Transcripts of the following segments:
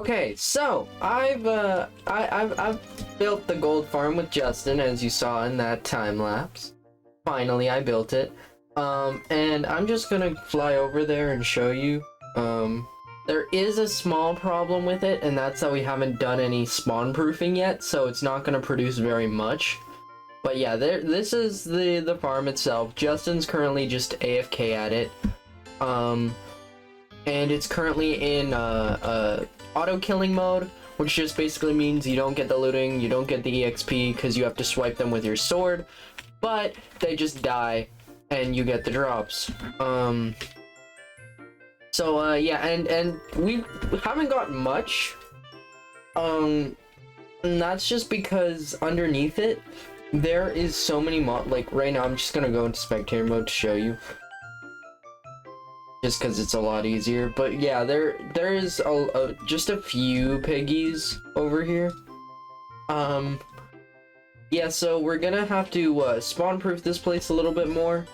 Okay, so I've built the gold farm with Justin, as you saw in that time lapse. Finally, I built it. And I'm just gonna fly over there and show you. There is a small problem with it, and that's that we haven't done any spawn proofing yet, so it's not gonna produce very much. But yeah, this is the farm itself. Justin's currently just AFK at it. And it's currently in auto killing mode, which just basically means you don't get the looting, you don't get the EXP because you have to swipe them with your sword, but they just die and you get the drops. Yeah, and we haven't got much. And that's just because underneath it there is so many like right now I'm just gonna go into spectator mode to show you, just because it's a lot easier. But yeah, there is just a few piggies over here. Yeah, so we're gonna have to spawn proof this place a little bit more,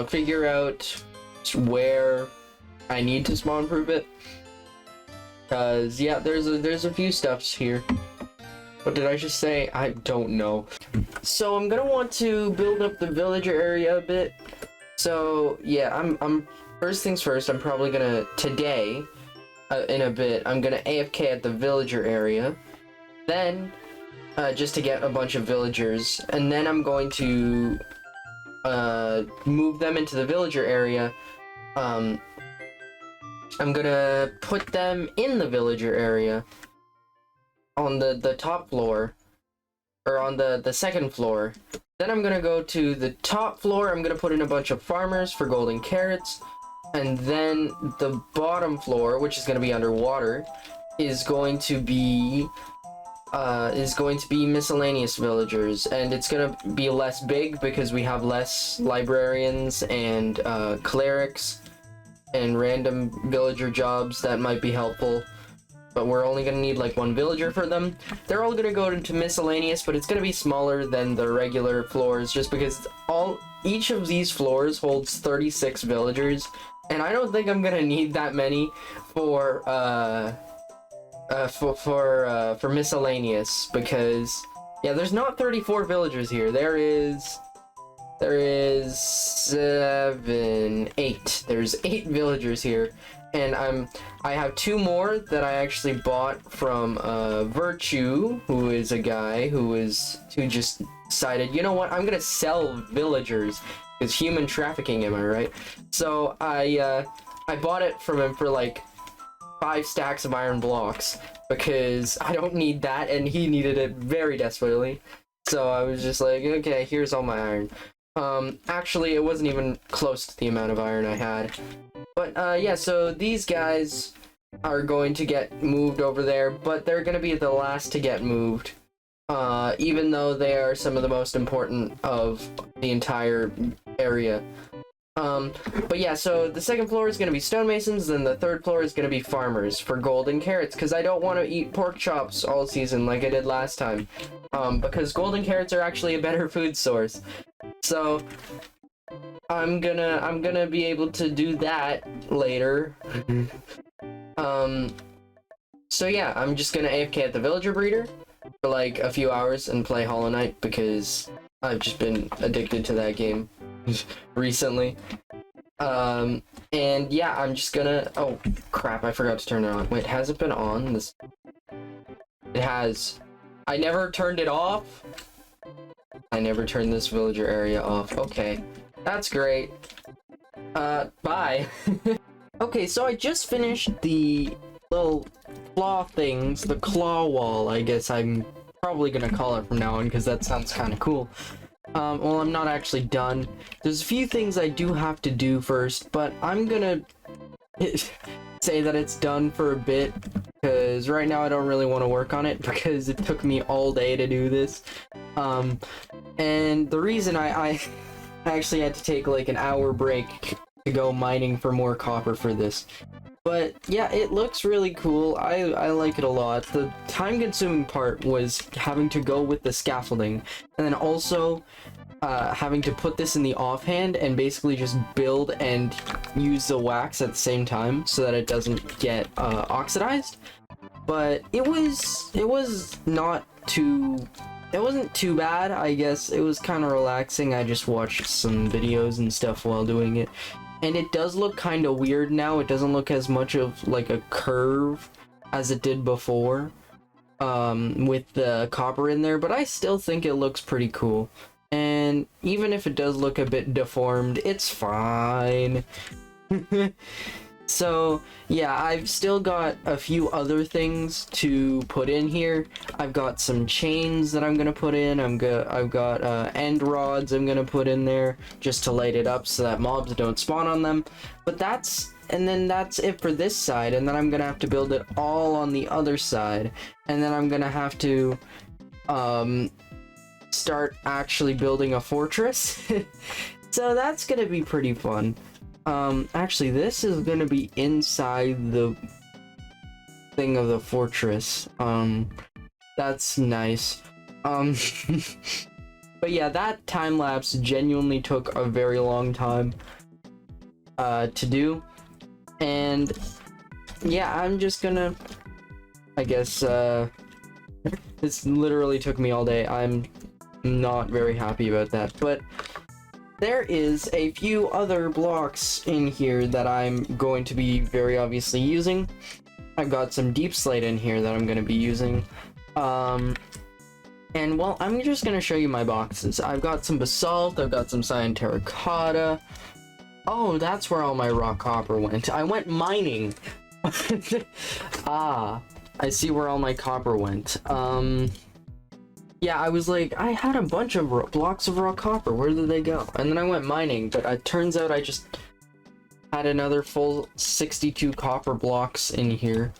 figure out where I need to spawn proof it, because yeah, there's a few stuffs here. What did I just say? I don't know. So I'm gonna want to build up the villager area a bit. So yeah, I'm first things first, I'm probably gonna, today, in a bit, I'm gonna AFK at the villager area, then, just to get a bunch of villagers, and then I'm going to, move them into the villager area. I'm gonna put them in the villager area, on the top floor, or on the second floor. Then I'm gonna go to the top floor, I'm gonna put in a bunch of farmers for golden carrots. And then the bottom floor, which is going to be underwater, is going to be miscellaneous villagers, and it's going to be less big because we have less librarians and clerics and random villager jobs that might be helpful. But we're only going to need like one villager for them. They're all going to go into miscellaneous, but it's going to be smaller than the regular floors, just because each of these floors holds 36 villagers. And I don't think I'm gonna need that many for miscellaneous, because yeah, there's not 34 villagers here. There is 8. There's 8 villagers here, and I have 2 more that I actually bought from Virtue, who is a guy who just decided, you know what, I'm gonna sell villagers. It's human trafficking, am I right? So I bought it from him for like 5 stacks of iron blocks, because I don't need that and he needed it very desperately. So I was just like, okay, here's all my iron. Actually, it wasn't even close to the amount of iron I had. But yeah, so these guys are going to get moved over there, but they're gonna be the last to get moved. Even though they are some of the most important of the entire area. But yeah, so the second floor is going to be stonemasons, and the third floor is going to be farmers for golden carrots, because I don't want to eat pork chops all season like I did last time. Because golden carrots are actually a better food source. So I'm gonna be able to do that later. So yeah, I'm just gonna AFK at the villager breeder for like a few hours and play Hollow Knight, because I've just been addicted to that game recently. And yeah, I'm just gonna, oh crap, I forgot to turn it on. Wait, has it been on? It has. I never turned it off. I never turned this villager area off. Okay, that's great. Bye. Okay, so I just finished the little claw things, the claw wall, I guess I'm probably gonna call it from now on, because that sounds kind of cool. Well, I'm not actually done. There's a few things I do have to do first, but I'm gonna say that it's done for a bit, because right now I don't really want to work on it, because it took me all day to do this. And the reason I actually had to take like an hour break to go mining for more copper for this. But yeah, it looks really cool. I like it a lot. The time-consuming part was having to go with the scaffolding, and then also having to put this in the offhand and basically just build and use the wax at the same time so that it doesn't get oxidized. but it wasn't too bad, I guess. It was kind of relaxing. I just watched some videos and stuff while doing it. And it does look kind of weird now. It doesn't look as much of like a curve as it did before, with the copper in there, but I still think it looks pretty cool. And even if it does look a bit deformed, it's fine. So yeah, I've still got a few other things to put in here. I've got some chains that I'm gonna put in. I've got end rods I'm gonna put in there just to light it up so that mobs don't spawn on them. But that's it for this side, and then I'm gonna have to build it all on the other side, and then I'm gonna have to start actually building a fortress. So that's gonna be pretty fun. Actually, this is gonna be inside the thing of the fortress. That's nice. But yeah, that time lapse genuinely took a very long time to do. And yeah, I'm just gonna, I guess, this literally took me all day. I'm not very happy about that, but there is a few other blocks in here that I'm going to be very obviously using. I've got some deep slate in here that I'm going to be using. And well, I'm just going to show you my boxes. I've got some basalt, I've got some cyan terracotta. Oh, that's where all my raw copper went. I went mining. Ah, I see where all my copper went. Yeah, I was like, I had a bunch of blocks of raw copper. Where did they go? And then I went mining, but it turns out I just had another full 62 copper blocks in here.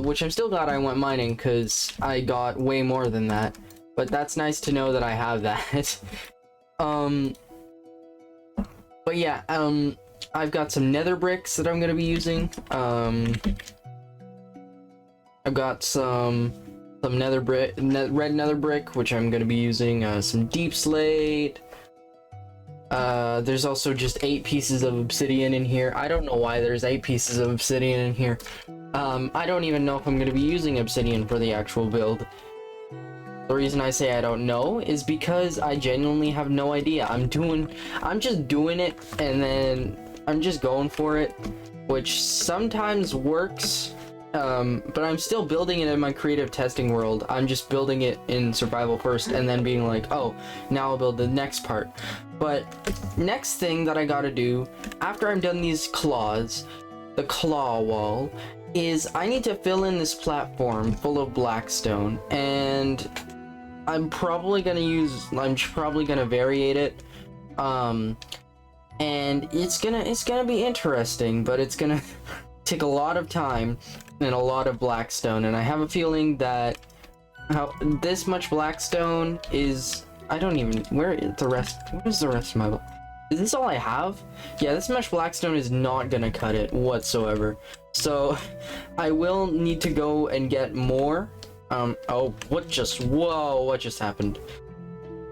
Which I'm still glad I went mining, because I got way more than that. But that's nice to know that I have that. But yeah, I've got some nether bricks that I'm going to be using. I've got some nether brick, red nether brick, which I'm going to be using, some deep slate. There's also just 8 pieces of obsidian in here. I don't know why there's 8 pieces of obsidian in here. I don't even know if I'm going to be using obsidian for the actual build. The reason I say I don't know is because I genuinely have no idea. I'm just doing it, and then I'm just going for it, which sometimes works. But I'm still building it in my creative testing world. I'm just building it in survival first, and then being like, oh, now I'll build the next part. But next thing that I gotta do, after I'm done these claws, the claw wall, is I need to fill in this platform full of blackstone, and I'm probably gonna variate it. And it's gonna be interesting, but it's gonna take a lot of time and a lot of blackstone, and I have a feeling that this much blackstone is, I don't even, where is the rest of my, is this all I have? Yeah, this much blackstone is not gonna cut it whatsoever, so I will need to go and get more. Oh, what just happened?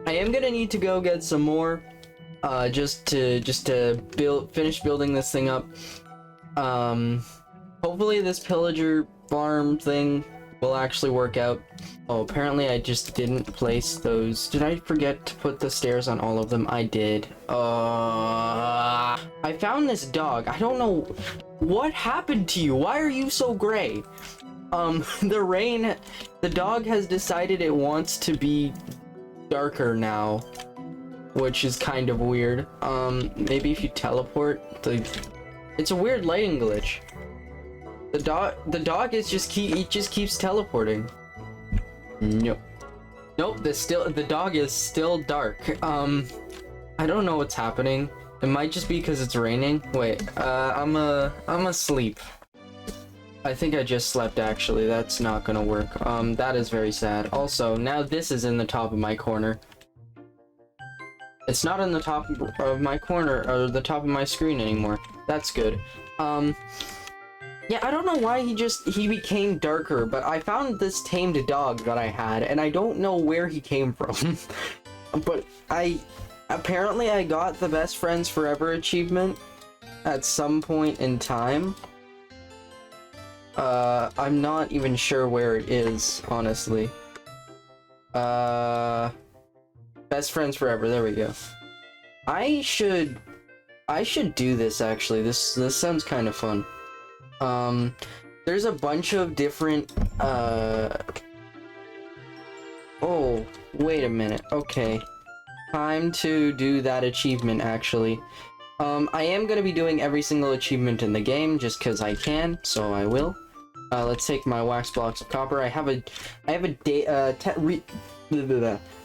I am gonna need to go get some more, just to finish building this thing up. Hopefully this pillager farm thing will actually work out. Oh, apparently I just didn't place those. Did I forget to put the stairs on all of them? I did. I found this dog. I don't know what happened to you. Why are you so gray? The dog has decided it wants to be darker now, which is kind of weird. Maybe if you teleport, it's a weird lighting glitch. The dog is just keeps teleporting. Nope. The dog is still dark. I don't know what's happening. It might just be because it's raining. Wait, I'm asleep. I think I just slept, actually. That's not gonna work. That is very sad. Also, now this is in the top of my corner. It's not in the top of my corner, or the top of my screen anymore. That's good. Yeah, I don't know why he became darker, but I found this tamed dog that I had, and I don't know where he came from. But apparently I got the Best Friends Forever achievement at some point in time. I'm not even sure where it is, honestly. Best friends forever, there we go. I should do this, actually. This sounds kind of fun. There's a bunch of different, oh, wait a minute, okay. Time to do that achievement, actually. I am gonna be doing every single achievement in the game, just because I can, so I will. Let's take my wax blocks of copper. I have a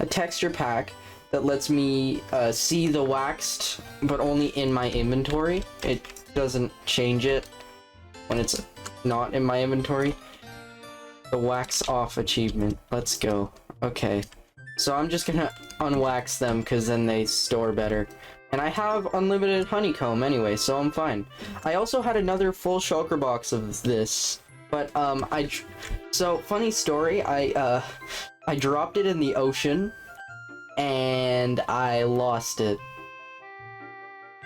texture pack that lets me see the waxed, but only in my inventory. It doesn't change it when it's not in my inventory. The wax off achievement. Let's go. Okay. So I'm just gonna unwax them because then they store better. And I have unlimited honeycomb anyway, so I'm fine. I also had another full shulker box of this, but so funny story, I dropped it in the ocean and I lost it.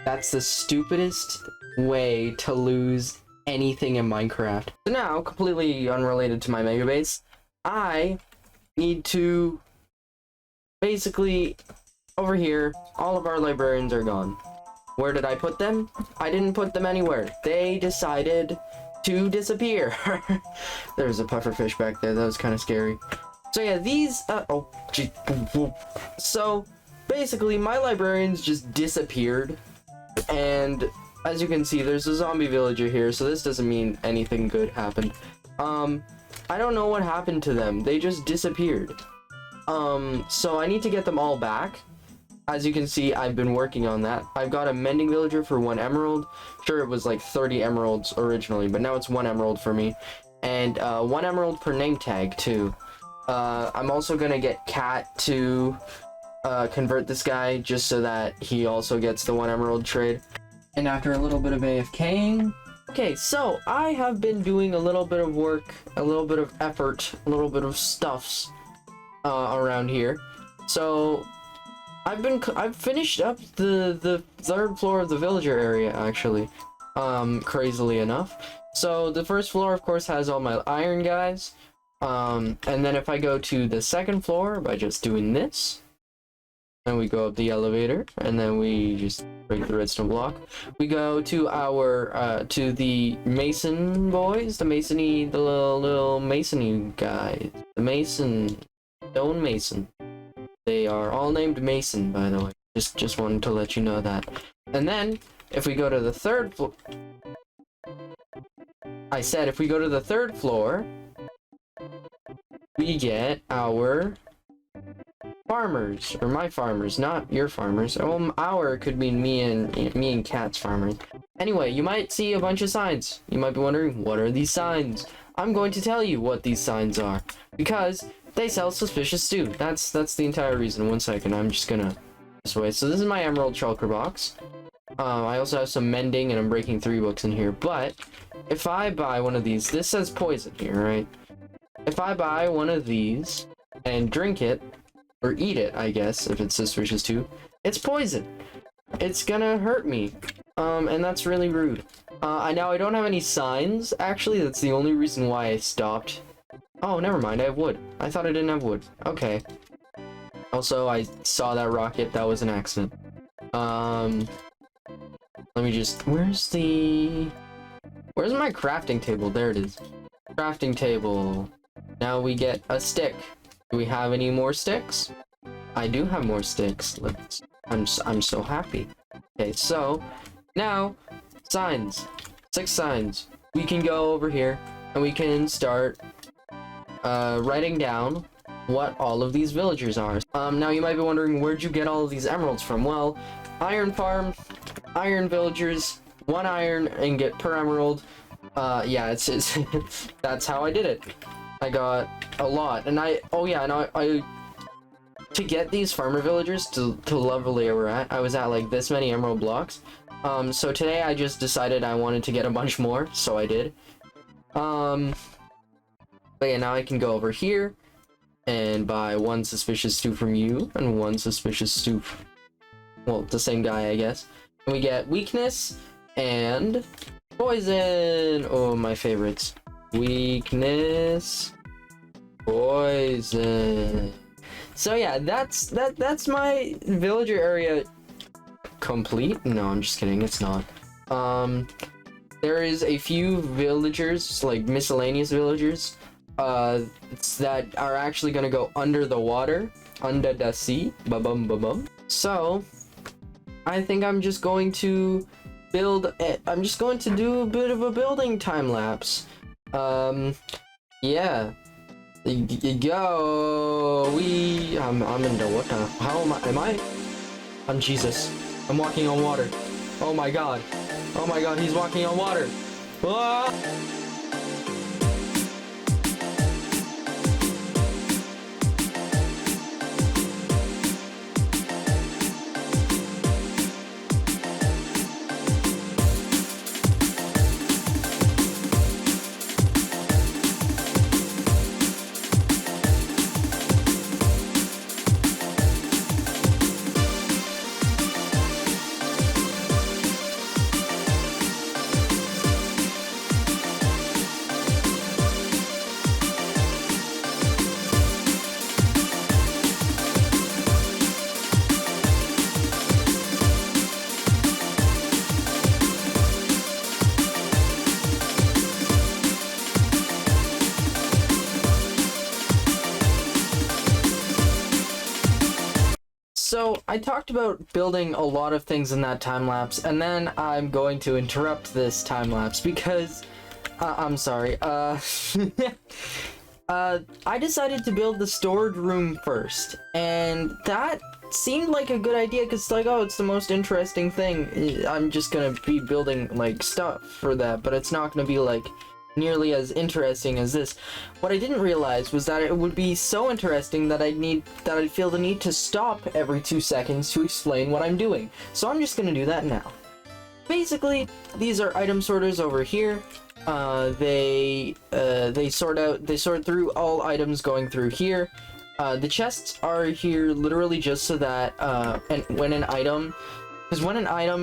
That's the stupidest way to lose anything in Minecraft. So now, completely unrelated to my mega base, I need to basically, over here, all of our librarians are gone. Where did I put them? I didn't put them anywhere. They decided to disappear. There's a pufferfish back there. That was kind of scary. So yeah, these, oh, gee. So basically, my librarians just disappeared. And as you can see, there's a zombie villager here, so this doesn't mean anything good happened. I don't know what happened to them. They just disappeared. So I need to get them all back. As you can see, I've been working on that. I've got a Mending Villager for 1 emerald. Sure, it was like 30 emeralds originally, but now it's 1 emerald for me. And 1 emerald per name tag, too. I'm also gonna get Cat to convert this guy, just so that he also gets the 1 emerald trade. And after a little bit of AFKing... Okay, so I have been doing a little bit of work, a little bit of effort, a little bit of stuffs around here. So I've finished up the 3rd floor of the villager area, actually, crazily enough. So the 1st floor, of course, has all my iron guys, and then if I go to the 2nd floor by just doing this, and we go up the elevator, and then we just break the redstone block. We go to our, to the mason boys, the little masony guys, the mason, stone mason. They are all named Mason, by the way. Just wanted to let you know that. And then, if we go to the 3rd floor, I said if we go to the 3rd floor, we get our farmers, or my farmers, not your farmers. Our could mean me and Cat's farmers. Anyway, you might see a bunch of signs. You might be wondering, what are these signs? I'm going to tell you what these signs are, because they sell suspicious stew. That's the entire reason. 1 second, I'm just gonna this way. So this is my emerald shulker box. I also have some mending, and I'm breaking 3 books in here. But if I buy one of these, this says poison here, right? If I buy one of these and drink it, or eat it, I guess, if it's suspicious too, it's poison. It's gonna hurt me. And that's really rude. Now I don't have any signs. Actually, that's the only reason why I stopped. Oh, never mind, I have wood. I thought I didn't have wood. Okay. Also, I saw that rocket. That was an accident. Let me just... Where's my crafting table? There it is. Crafting table. Now we get a stick. Do we have any more sticks? I do have more sticks. I'm so happy. Okay, so now signs. 6 signs. We can go over here and we can start writing down what all of these villagers are. Now you might be wondering, where'd you get all of these emeralds from? Well, iron farm, iron villagers, 1 iron ingot per emerald. Yeah, it's that's how I did it. I got a lot, and I to get these farmer villagers to the level they were at, I was at like this many emerald blocks. So today I just decided I wanted to get a bunch more, so I did. But yeah, now I can go over here and buy 1 suspicious stew from you and 1 suspicious stew. Well, the same guy, I guess. And we get weakness and poison. Oh, my favorites. Weakness. Poison. So yeah, that's my villager area complete. No, I'm just kidding, it's not. There is a few villagers, like miscellaneous villagers, that are actually gonna go under the water, under the sea. Ba-bum, ba-bum. So I think I'm just going to do a bit of a building time lapse. Yeah. Go. I'm in the water. How am I? I'm Jesus. I'm walking on water. Oh my god. Oh my god, he's walking on water. Ah! So I talked about building a lot of things in that time lapse, and then I'm going to interrupt this time lapse because I'm sorry. I decided to build the stored room first, and that seemed like a good idea because like, oh, it's the most interesting thing. I'm just gonna be building like stuff for that, but it's not gonna be like nearly as interesting as this. What I didn't realize was that it would be so interesting that I'd feel the need to stop every 2 seconds to explain what I'm doing. So I'm just gonna do that now. Basically, these are item sorters over here. They sort through all items going through here. The chests are here literally just so that when an item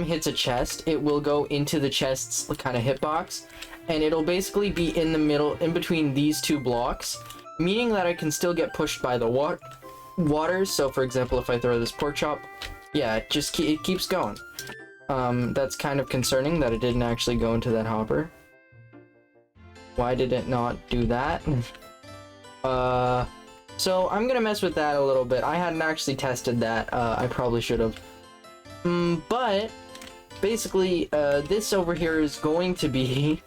hits a chest, it will go into the chest's kind of hitbox, and it'll basically be in the middle, in between these two blocks, meaning that I can still get pushed by the water. So for example, if I throw this pork chop, yeah, it keeps going. That's kind of concerning that it didn't actually go into that hopper. Why did it not do that? So I'm gonna mess with that a little bit. I hadn't actually tested that. I probably should have. But basically, this over here is going to be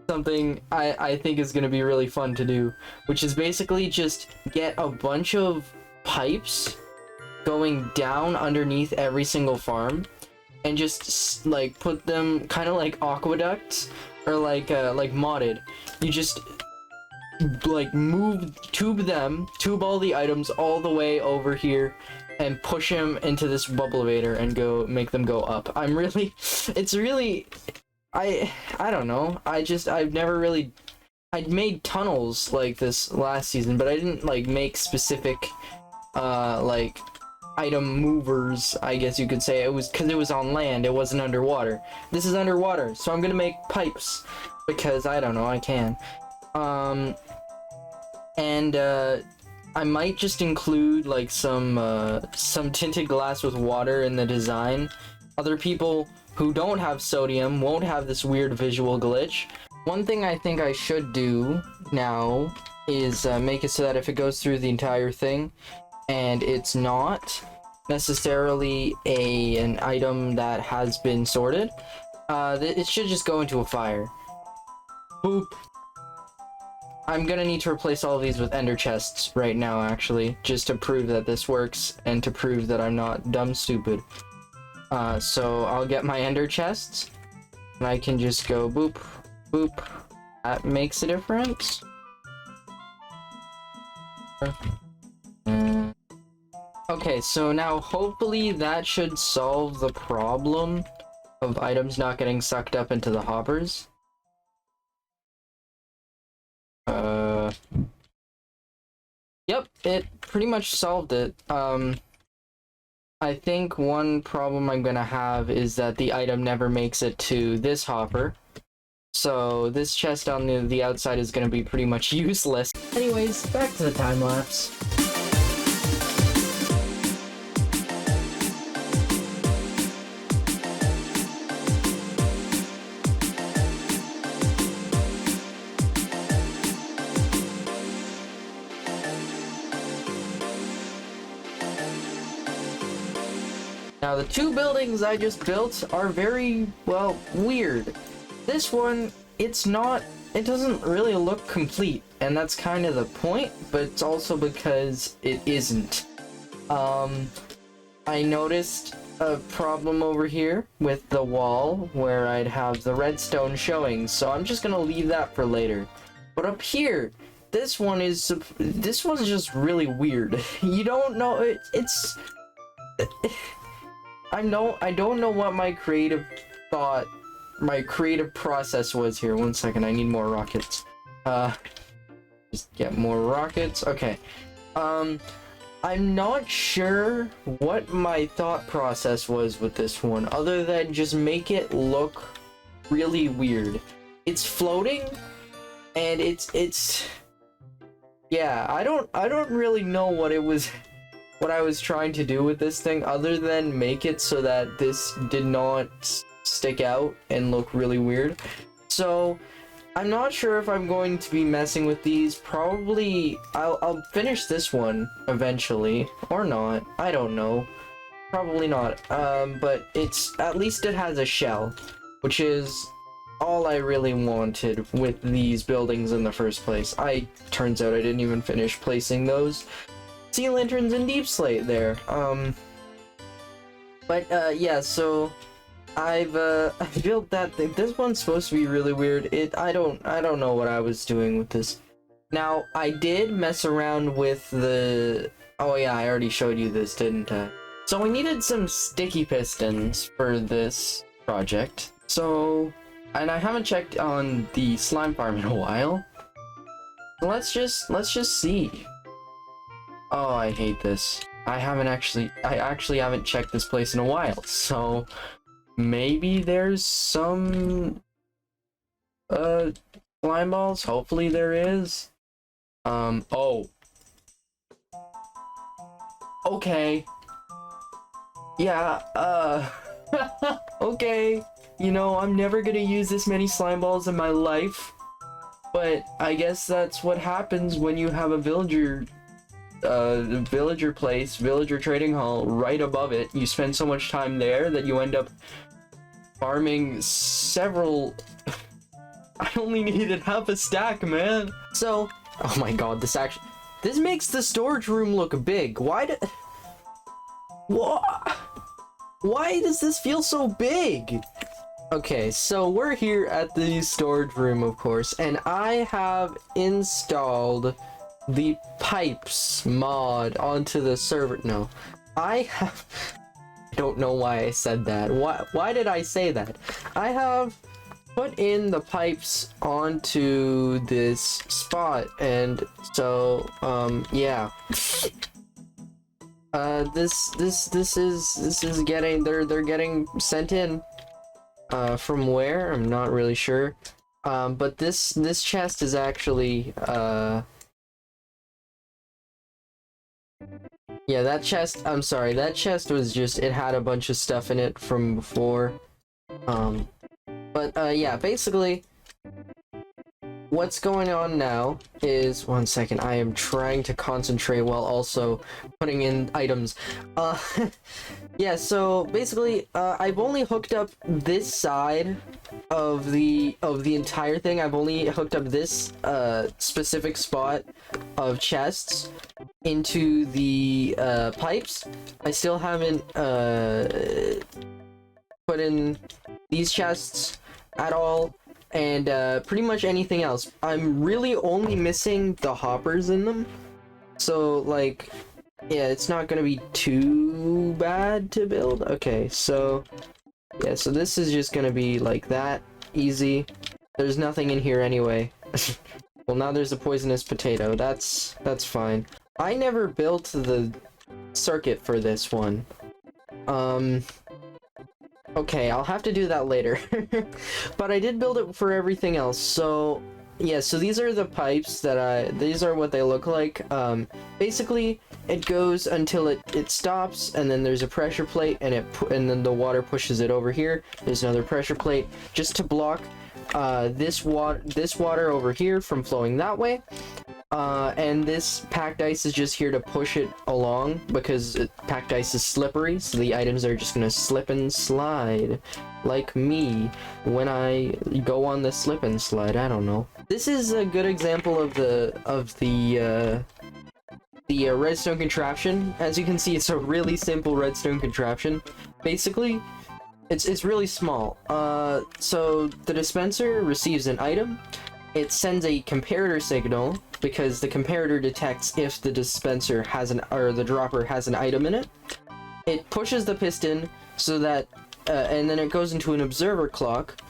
something I think is going to be really fun to do, which is basically just get a bunch of pipes going down underneath every single farm and just like put them kind of like aqueducts or like modded. You just like tube all the items all the way over here and push them into this bubblevator and make them go up. I don't know. I'd made tunnels like this last season, but I didn't like make specific like item movers, I guess you could say. It was because it was on land, it wasn't underwater. This is underwater, so I'm gonna make pipes because I don't know, I can. I might just include like some tinted glass with water in the design. Other people who don't have sodium won't have this weird visual glitch. One thing I think I should do now is make it so that if it goes through the entire thing and it's not necessarily an item that has been sorted, it should just go into a fire. Boop. I'm gonna need to replace all of these with ender chests right now, actually, just to prove that this works and to prove that I'm not dumb stupid. So I'll get my ender chests and I can just go boop, boop. That makes a difference. Okay, so now hopefully that should solve the problem of items not getting sucked up into the hoppers. Yep, it pretty much solved it. I think one problem I'm gonna have is that the item never makes it to this hopper. So this chest on the outside is going to be pretty much useless. Anyways, back to the time lapse. Now the two buildings I just built are very, well, weird. This one, it doesn't really look complete, and that's kind of the point, but it's also because it isn't. I noticed a problem over here with the wall where I'd have the redstone showing, so I'm just gonna leave that for later. But up here, this one's just really weird. You don't know, it's I don't know what my creative process was here. One second, I need more rockets. Just get more rockets. Okay. I'm not sure what my thought process was with this one, other than just make it look really weird. It's floating, and it's yeah, I don't really know what I was trying to do with this thing, other than make it so that this did not stick out and look really weird. So I'm not sure if I'm going to be messing with these. Probably I'll finish this one eventually, or not. I don't know. Probably not. But at least it has a shell, which is all I really wanted with these buildings in the first place. Turns out I didn't even finish placing those sea lanterns and deep slate there. Yeah, so I've built that thing. This one's supposed to be really weird. I don't know what I was doing with this. Now, I did mess around with oh yeah, I already showed you this, didn't I? So we needed some sticky pistons for this project. So, and I haven't checked on the slime farm in a while. Let's just see. Oh, I hate this. I actually haven't checked this place in a while, so maybe there's some slime balls. Hopefully there is. Oh. Okay. Yeah, okay. You know, I'm never gonna use this many slime balls in my life, but I guess that's what happens when you have a villager villager trading hall right above it. You spend so much time there that you end up farming several. I only needed half a stack, man. So, oh my god, this makes the storage room look big. Why does this feel so big? Okay, so we're here at the storage room, of course, and I have installed the pipes mod onto the server. No, I don't know why I said that. Why did I say that? I have put in the pipes onto this spot, and so yeah. This is getting they're getting sent in from where, I'm not really sure, but this chest is actually yeah, that chest, I'm sorry, that chest was just, it had a bunch of stuff in it from before. Yeah, basically, what's going on now is, one second, I am trying to concentrate while also putting in items. Yeah, so basically, I've only hooked up this side of the entire thing. I've only hooked up this specific spot of chests into the pipes. I still haven't put in these chests at all, and pretty much anything else. I'm really only missing the hoppers in them, so like, yeah, it's not gonna be too bad to build. Okay, so yeah, so this is just gonna be like that, easy. There's nothing in here anyway. Well, now there's a poisonous potato. That's fine. I never built the circuit for this one. Okay, I'll have to do that later. But I did build it for everything else. So yeah, so these are the pipes that these are what they look like. Basically it goes until it stops, and then there's a pressure plate, and then the water pushes it over here. There's another pressure plate just to block this water over here from flowing that way. And this packed ice is just here to push it along, because packed ice is slippery, so the items are just gonna slip and slide, like me when I go on the slip and slide. I don't know. This is a good example of the redstone contraption. As you can see, it's a really simple redstone contraption. Basically, it's really small. So the dispenser receives an item. It sends a comparator signal, because the comparator detects if the dispenser has the dropper has an item in it. It pushes the piston so that, and then it goes into an observer clock,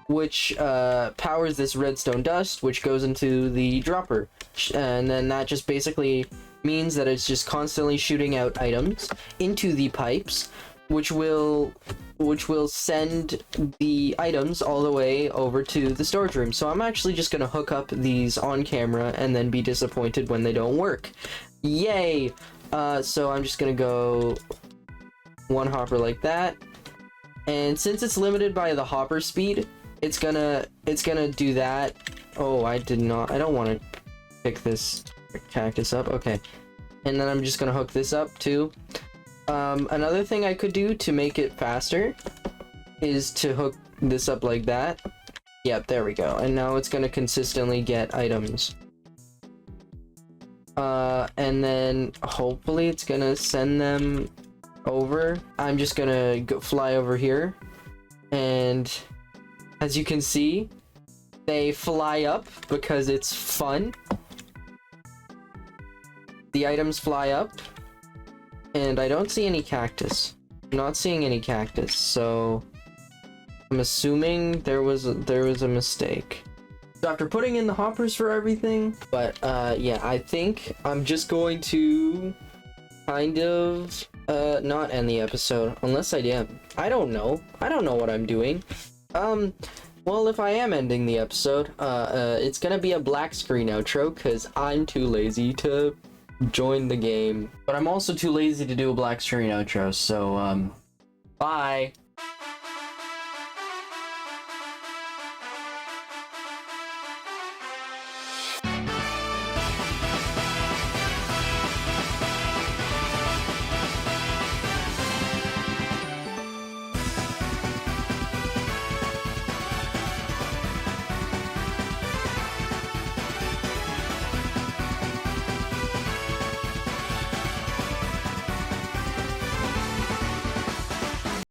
which powers this redstone dust, which goes into the dropper. And then that just basically means that it's just constantly shooting out items into the pipes, which will send the items all the way over to the storage room. So I'm actually just gonna hook up these on camera and then be disappointed when they don't work. Yay! So I'm just gonna go one hopper like that, and since it's limited by the hopper speed, it's gonna do that. Oh, I don't want to pick this cactus up. Okay, and then I'm just gonna hook this up too. Another thing I could do to make it faster is to hook this up like that. Yep, there we go. And now it's gonna consistently get items. And then hopefully it's gonna send them over. I'm just gonna fly over here, and as you can see, they fly up because it's fun. The items fly up, and I don't see any cactus. I'm not seeing any cactus, so I'm assuming there was a mistake. So after putting in the hoppers for everything, but yeah, I think I'm just going to kind of not end the episode, unless I am. I don't know what I'm doing. Well, if I am ending the episode, it's gonna be a black screen outro, because I'm too lazy to join the game. But I'm also too lazy to do a black screen outro, so bye!